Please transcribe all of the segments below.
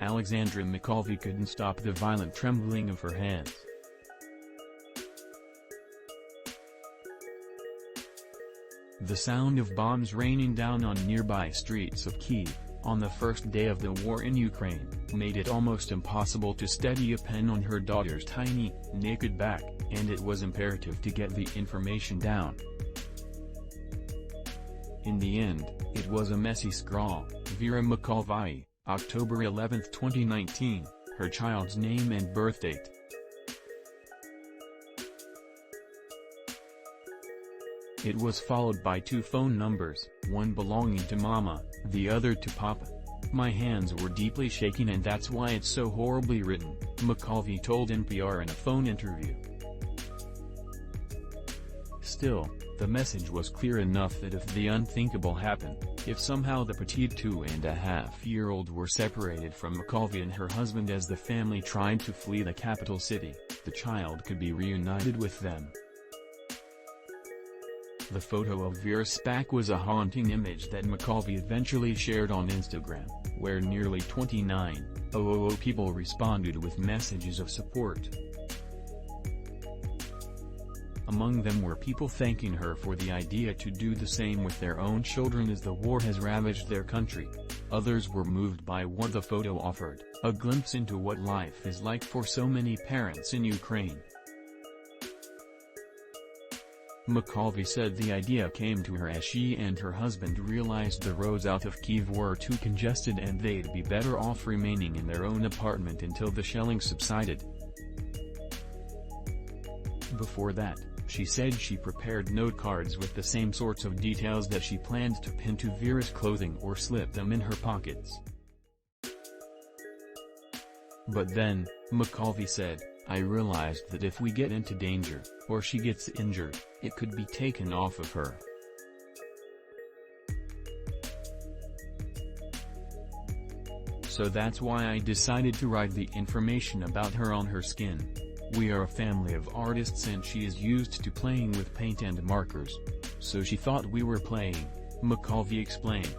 Alexandra Makoviy couldn't stop the violent trembling of her hands. The sound of bombs raining down on nearby streets of Kyiv, on the first day of the war in Ukraine, made it almost impossible to steady a pen on her daughter's tiny, naked back, and it was imperative to get the information down. In the end, it was a messy scrawl. Vera Makoviy, October 11, 2019, her child's name and birth date. It was followed by 2 phone numbers, one belonging to Mama, the other to Papa. My hands were deeply shaking and that's why it's so horribly written, Makoviy told NPR in a phone interview. Still, the message was clear enough that if the unthinkable happened, if somehow the petite 2.5-year-old were separated from Makoviy and her husband as the family tried to flee the capital city, the child could be reunited with them. The photo of Vera's SPAC was a haunting image that Makoviy eventually shared on Instagram, where nearly 29,000 people responded with messages of support. Among them were people thanking her for the idea to do the same with their own children as the war has ravaged their country. Others were moved by what the photo offered, a glimpse into what life is like for so many parents in Ukraine. Makoviy said the idea came to her as she and her husband realized the roads out of Kyiv were too congested and they'd be better off remaining in their own apartment until the shelling subsided. Before that, she said she prepared note cards with the same sorts of details that she planned to pin to Vera's clothing or slip them in her pockets. But then, Makoviy said, I realized that if we get into danger, or she gets injured, it could be taken off of her. So that's why I decided to write the information about her on her skin. We are a family of artists and she is used to playing with paint and markers. So she thought we were playing, Makoviy explained.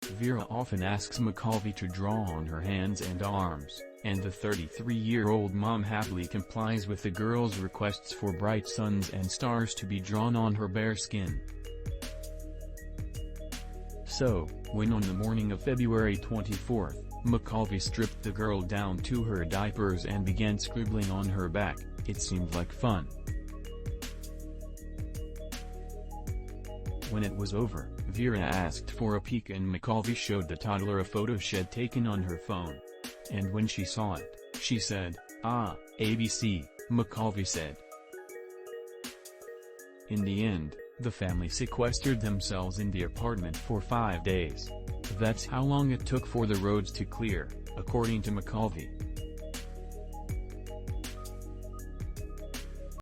Vera often asks Makoviy to draw on her hands and arms, and the 33-year-old mom happily complies with the girl's requests for bright suns and stars to be drawn on her bare skin. So, when on the morning of February 24, Makoviy stripped the girl down to her diapers and began scribbling on her back, it seemed like fun. When it was over, Vera asked for a peek and Makoviy showed the toddler a photo she'd taken on her phone. And when she saw it, she said, "Ah, ABC," Makoviy said. In the end, the family sequestered themselves in the apartment for 5 days. That's how long it took for the roads to clear, according to Makoviy.